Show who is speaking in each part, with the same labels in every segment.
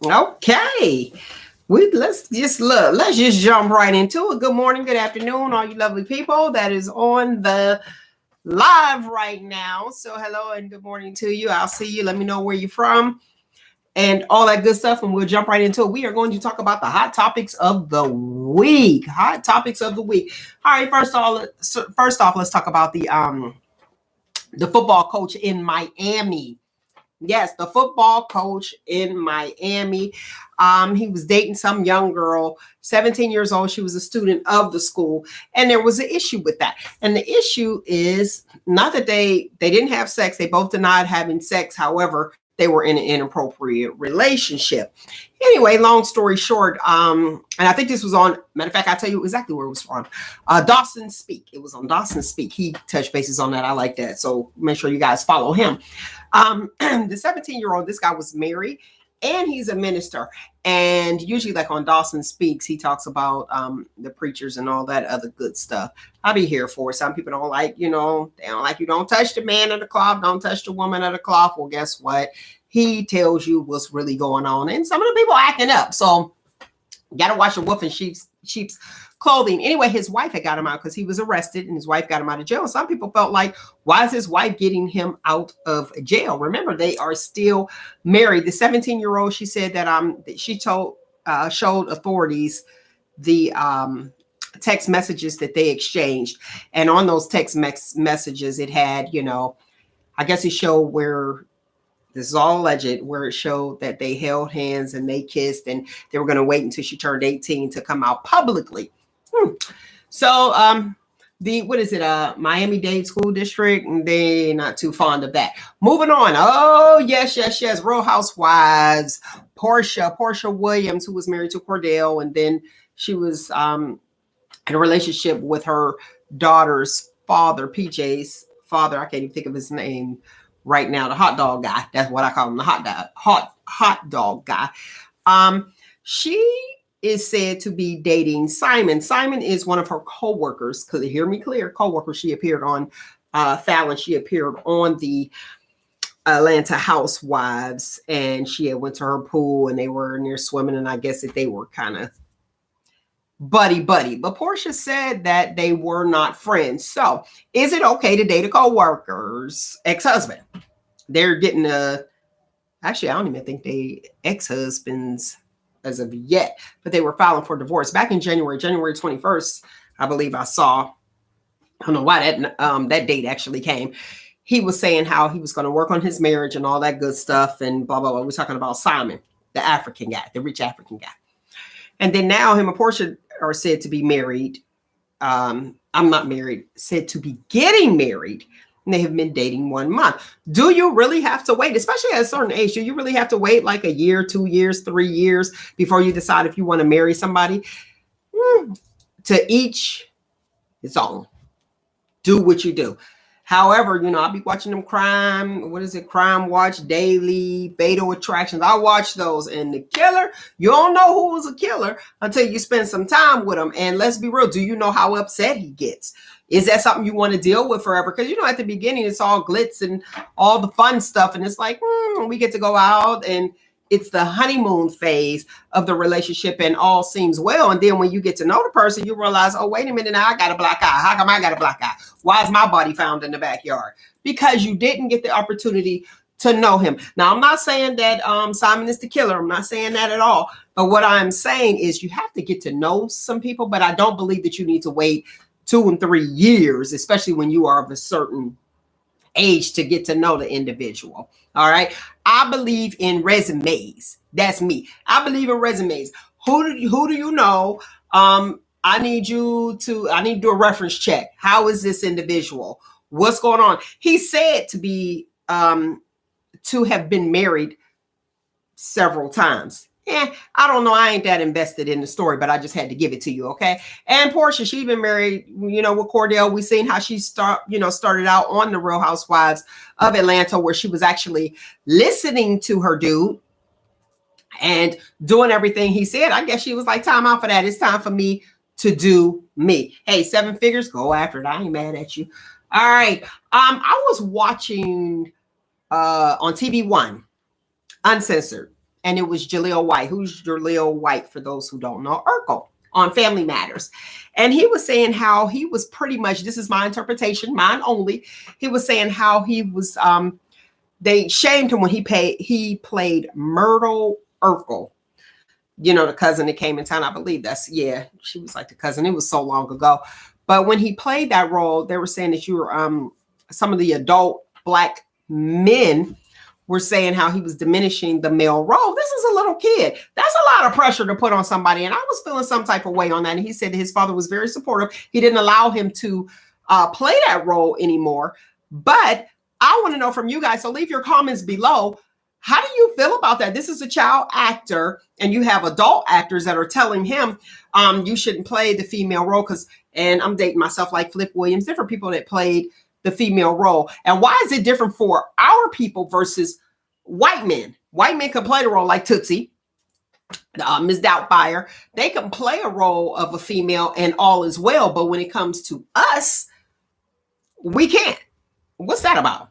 Speaker 1: Okay. Let's just jump right into it. Good morning, good afternoon, all you lovely people that is on the live right now. So hello and good morning to you. I'll see you. Let me know where you're from and all that good stuff. And we'll jump right into it. We are going to talk about the hot topics of the week. Hot topics of the week. All right, first off, let's talk about the football coach in Miami. Yes, the football coach in Miami. He was dating some young girl, 17 years old. She was a student of the school, and there was an issue with that. And the issue is not that they didn't have sex. They both denied having sex. However, they were in an inappropriate relationship. Anyway, long story short, and I think this was on. Matter of fact, I'll tell you exactly where it was on. Dawson Speak. It was on Dawson Speak. He touched bases on that. I like that. So make sure you guys follow him. The 17-year-old, this guy was married and he's a minister. And usually, like on Dawson Speaks, he talks about the preachers and all that other good stuff. I'll be here for it. Some people don't like, they don't like you don't touch the man of the cloth, don't touch the woman of the cloth. Well, guess what? He tells you what's really going on. And some of the people acting up. So you got to watch the wolf in sheep's clothing. Anyway, his wife had got him out because he was arrested and his wife got him out of jail. Some people felt like, why is his wife getting him out of jail? Remember, they are still married. The 17-year-old, she said that she showed authorities the text messages that they exchanged. And on those text messages, it had, I guess it showed where this is all alleged, where it showed that they held hands and they kissed and they were going to wait until she turned 18 to come out publicly. So Miami-Dade School District, they're not too fond of that. Moving on. Oh, yes. Real Housewives. Portia Williams, who was married to Cordell, and then she was in a relationship with her daughter's father, PJ's father. I can't even think of his name right now. The hot dog guy. That's what I call him, the hot dog guy. She is said to be dating Simon. Simon is one of her co-workers. Because hear me clear, co-worker. She appeared on Fallon. She appeared on the Atlanta Housewives, and she had went to her pool and they were near swimming, and I guess that they were kind of buddy. But Portia said that they were not friends. So is it okay to date a co-worker's ex-husband? They're getting actually, I don't even think they ex-husbands as of yet, but they were filing for divorce back in January 21st. I believe I saw, I don't know why that date actually came. He was saying how he was going to work on his marriage and all that good stuff and blah, blah, blah. We're talking about Simon, the African guy, the rich African guy. And then now him and Portia are said to be married. I'm not married, said to be getting married. And they have been dating 1 month. Do you really have to wait, especially at a certain age? Do you really have to wait like a year, 2 years, 3 years before you decide if you want to marry somebody? To each its own. Do what you do. However, I'll be watching them Crime Watch Daily, Fatal Attractions. I watch those. And the killer, you don't know who was a killer until you spend some time with him. And let's be real, do you know how upset he gets? Is that something you want to deal with forever? Because, at the beginning, it's all glitz and all the fun stuff. And it's like, we get to go out and it's the honeymoon phase of the relationship and all seems well. And then when you get to know the person, you realize, oh, wait a minute, now I got a black eye. How come I got a black eye? Why is my body found in the backyard? Because you didn't get the opportunity to know him. Now, I'm not saying that Simon is the killer. I'm not saying that at all. But what I'm saying is you have to get to know some people, but I don't believe that you need to wait 2 and 3 years, especially when you are of a certain age, to get to know the individual. All right. I believe in resumes. That's me. I believe in resumes. Who do you know? I need to do a reference check. How is this individual? What's going on? He's said to have been married several times. I don't know. I ain't that invested in the story, but I just had to give it to you. Okay. And Portia, she's been married, with Cordell. We've seen how she started out on the Real Housewives of Atlanta, where she was actually listening to her dude and doing everything he said. I guess she was like, time out for that. It's time for me to do me. Hey, 7 figures, go after it. I ain't mad at you. All right. I was watching on TV One, Uncensored. and it was Jaleel White. Who's Jaleel White, for those who don't know? Urkel on Family Matters. And he was saying how he was pretty much, this is my interpretation, mine only. He was saying how he was, they shamed him when he played Myrtle Urkel. You know, the cousin that came in town. I believe she was like the cousin. It was so long ago. But when he played that role, they were saying that you were, some of the adult Black men were saying how he was diminishing the male role. This is a little kid. That's a lot of pressure to put on somebody. And I was feeling some type of way on that. And he said his father was very supportive. He didn't allow him to play that role anymore. But I want to know from you guys. So leave your comments below. How do you feel about that? This is a child actor, and you have adult actors that are telling him you shouldn't play the female role and I'm dating myself, like Flip Williams, different people that played the female role. And why is it different for our people versus white men? White men can play the role like Tootsie, Ms. Doubtfire. They can play a role of a female and all is well. But when it comes to us, we can't. What's that about?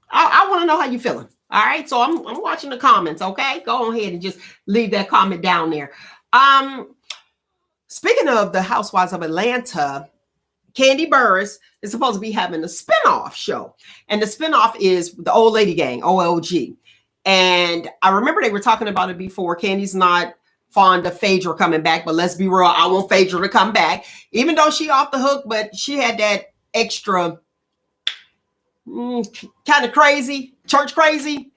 Speaker 1: I want to know how you're feeling. All right. So I'm watching the comments. Okay. Go ahead and just leave that comment down there. Speaking of the Housewives of Atlanta, Kandi Burruss is supposed to be having a spinoff show. And the spinoff is the Old Lady Gang, OLG. And I remember they were talking about it before. Candy's not fond of Phaedra coming back, but let's be real. I want Phaedra to come back, even though she off the hook, but she had that extra kind of crazy, church crazy,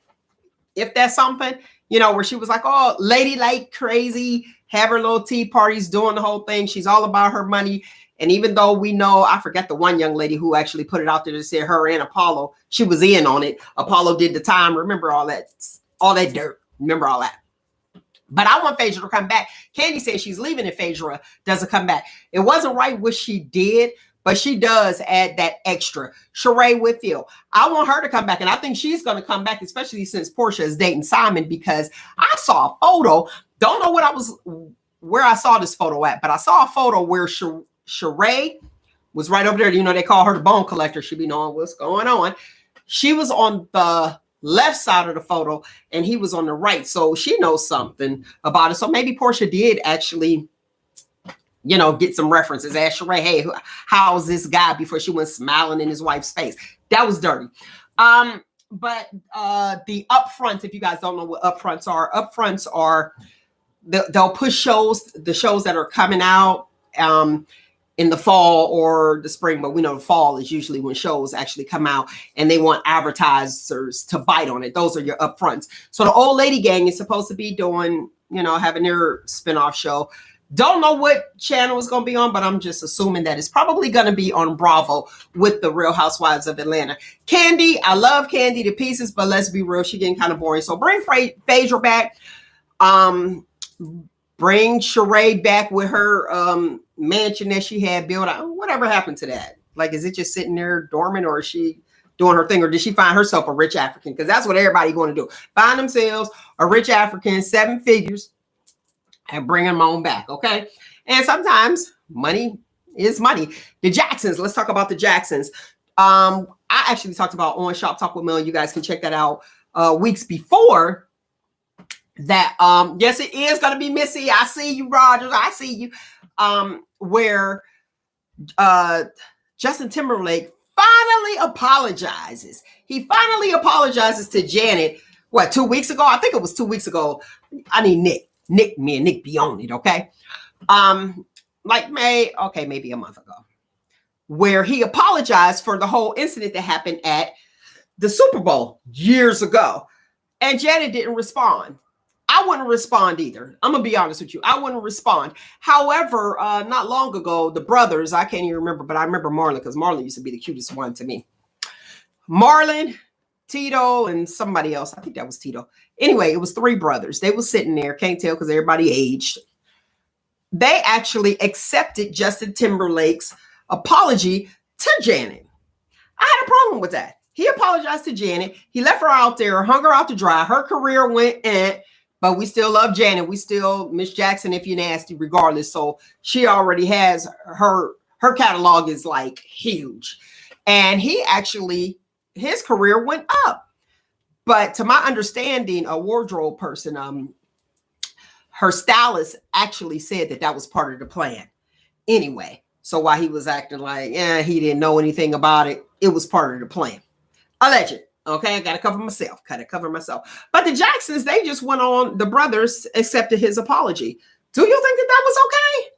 Speaker 1: if that's something, you know, where she was like, oh, ladylike crazy, have her little tea parties, doing the whole thing. She's all about her money. And even though we know, I forget the one young lady who actually put it out there to say her and Apollo, she was in on it. Apollo did the time. Remember all that dirt. Remember all that. But I want Phaedra to come back. Kandi says she's leaving if Phaedra doesn't come back. It wasn't right what she did, but she does add that extra. Sheree Whitfield, I want her to come back. And I think she's going to come back, especially since Porsha is dating Simon, because I saw a photo. Don't know where I saw this photo at, but I saw a photo where Sheree was right over there. You know, they call her the bone collector. She be knowing what's going on. She was on the left side of the photo and he was on the right. So she knows something about it. So maybe Porsha did actually, you know, get some references. Ask Sheree, hey, how's this guy, before she went smiling in his wife's face. That was dirty. But the upfronts, if you guys don't know what upfronts are they'll push shows, the shows that are coming out in the fall or the spring, but we know the fall is usually when shows actually come out and they want advertisers to bite on it. Those are your upfronts. So the Old Lady Gang is supposed to be doing, you know, having their spinoff show. Don't know what channel it's going to be on, but I'm just assuming that it's probably going to be on Bravo with the Real Housewives of Atlanta. Kandi, I love Kandi to pieces, but let's be real, she's getting kind of boring. So bring Phaedra back. Bring Sheree back with her mansion that she had built. Whatever happened to that? Like, is it just sitting there dormant, or is she doing her thing, or did she find herself a rich African? Because that's what everybody going to do. Find themselves a rich African, 7 figures, and bring them on back, okay? And sometimes money is money. The Jacksons, let's talk about the Jacksons. I actually talked about on Shop Talk with Mel. You guys can check that out weeks before that. Yes, it is going to be Missy. I see you, Rogers. I see you. Where Justin Timberlake finally apologizes. He finally apologizes to Janet. What, 2 weeks ago? I think it was 2 weeks ago. I need Nick, me and Nick be on it, okay? Maybe a month ago, where he apologized for the whole incident that happened at the Super Bowl years ago. And Janet didn't respond. I wouldn't respond either. I'm going to be honest with you. I wouldn't respond. However, not long ago, the brothers, I can't even remember, but I remember Marlon, because Marlon used to be the cutest one to me. Marlon, Tito, and somebody else. I think that was Tito. Anyway, it was 3 brothers. They were sitting there. Can't tell because everybody aged. They actually accepted Justin Timberlake's apology to Janet. I had a problem with that. He apologized to Janet. He left her out there, hung her out to dry. Her career went but we still love Janet. We still Miss Jackson if you're nasty, regardless. So she already has her catalog is like huge. And he actually, his career went up. But to my understanding, a wardrobe person, her stylist actually said that was part of the plan. Anyway, so while he was acting like, he didn't know anything about it, it was part of the plan. Alleged. Okay, I gotta cover myself. But the Jacksons, they just went on. The brothers accepted his apology. Do you think that was okay?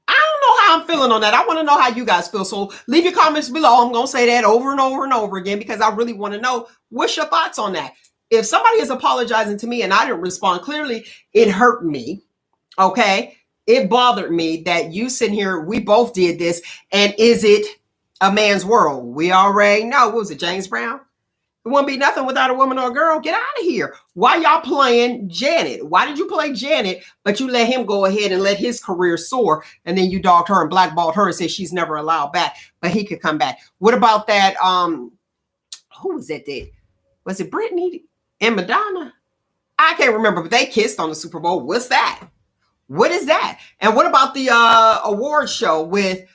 Speaker 1: I don't know how I'm feeling on that. I want to know how you guys feel. So leave your comments below. I'm gonna say that over and over and over again because I really want to know what's your thoughts on that. If somebody is apologizing to me and I didn't respond, clearly it hurt me. Okay, it bothered me that you sitting here. We both did this, and is it a man's world? We already know. What was it, James Brown? It wouldn't be nothing without a woman or a girl. Get out of here. Why y'all playing Janet? Why did you play Janet, but you let him go ahead and let his career soar, and then you dogged her and blackballed her and said she's never allowed back, but he could come back? What about that? Who was that? Was it Britney and Madonna? I can't remember, but they kissed on the Super Bowl. What's that? What is that? And what about the award show with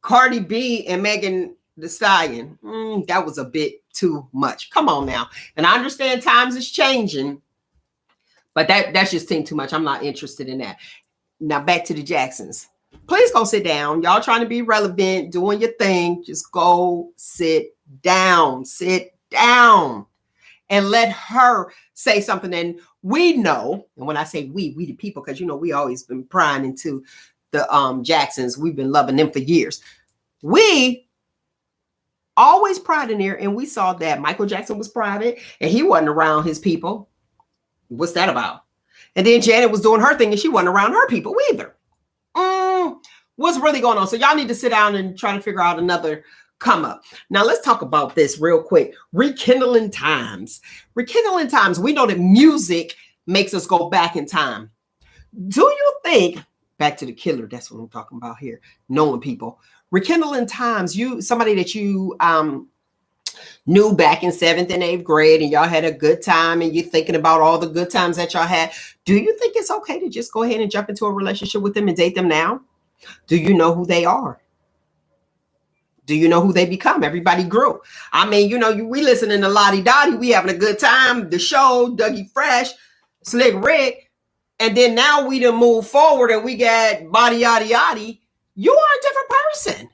Speaker 1: Cardi B and Megan Thee Stallion? That was a bit too much. Come on now. And I understand times is changing, but that's just seemed too much. I'm not interested in that. Now back to the Jacksons. Please go sit down. Y'all trying to be relevant, doing your thing. Just go sit down. Sit down. And let her say something. And we know, and when I say we the people, because we always been prying into the Jacksons. We've been loving them for years. We always pride in there, and we saw that Michael Jackson was private and he wasn't around his people. What's that about? And then Janet was doing her thing and she wasn't around her people either. What's really going on? So y'all need to sit down and try to figure out another come up. Now let's talk about this real quick. Rekindling times. Rekindling times. We know that music makes us go back in time. Do you think, back to the killer, that's what I'm talking about here, knowing people. Rekindling times, somebody that you knew back in 7th and 8th grade and y'all had a good time and you're thinking about all the good times that y'all had. Do you think it's okay to just go ahead and jump into a relationship with them and date them now? Do you know who they are? Do you know who they become? Everybody grew. I mean, we listening to Lottie Dottie. We having a good time. The show, Dougie Fresh, Slick Rick. And then now we done move forward and we got Body Yaddy Yaddy. You are a different person.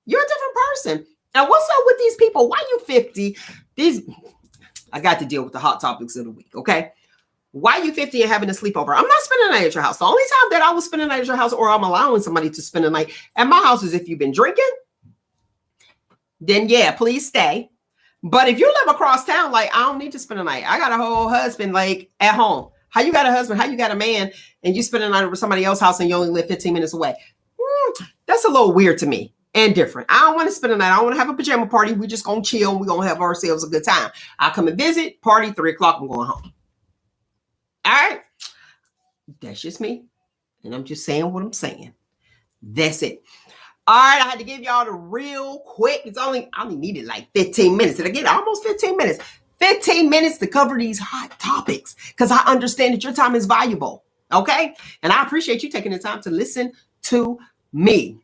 Speaker 1: You're a different person. Now, what's up with these people? Why you 50? I got to deal with the hot topics of the week, okay? Why you 50 and having a sleepover? I'm not spending the night at your house. The only time that I will spend the night at your house or I'm allowing somebody to spend the night at my house is if you've been drinking. Then yeah, please stay. But if you live across town, like I don't need to spend the night. I got a whole husband like at home. How you got a husband? How you got a man and you spend the night over somebody else's house and you only live 15 minutes away? That's a little weird to me and different. I don't want to spend the night. I don't want to have a pajama party. We just gonna chill and we're gonna have ourselves a good time. I'll come and visit, party, 3 o'clock, I'm going home. All right. That's just me. And I'm just saying what I'm saying. That's it. All right, I had to give y'all the real quick. I only needed like 15 minutes. Did I get almost 15 minutes? 15 minutes to cover these hot topics because I understand that your time is valuable, okay? And I appreciate you taking the time to listen to me.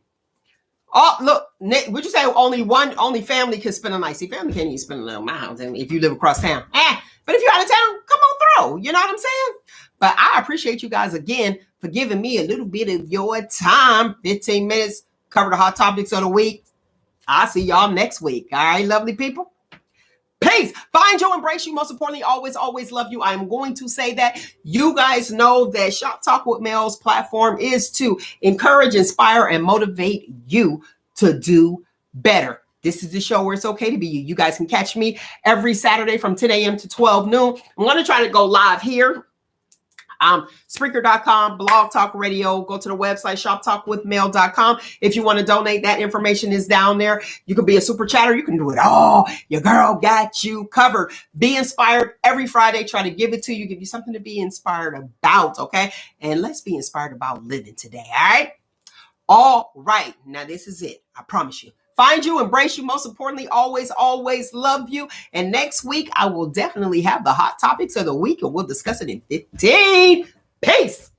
Speaker 1: Oh, look, would you say only family can spend a night? See, family can't even spend a night at my house if you live across town. But if you're out of town, come on through. You know what I'm saying? But I appreciate you guys again for giving me a little bit of your time. 15 minutes. Cover the hot topics of the week. I'll see y'all next week. All right, lovely people. Peace. Find you, embrace you. Most importantly, always, always love you. I am going to say that. You guys know that Shop Talk with Mel's platform is to encourage, inspire, and motivate you to do better. This is the show where it's okay to be you. You guys can catch me every Saturday from 10 a.m. to 12 noon. I'm going to try to go live here. Spreaker.com, Blog Talk Radio. Go to the website, shoptalkwithmel.com. If you want to donate, that information is down there. You can be a super chatter. You can do it all. Your girl got you covered. Be inspired every Friday. Try to give it to you, give you something to be inspired about, okay? And let's be inspired about living today, all right? All right. Now, this is it. I promise you. Find you, embrace you. Most importantly, always, always love you. And next week, I will definitely have the hot topics of the week and we'll discuss it in 15. Peace.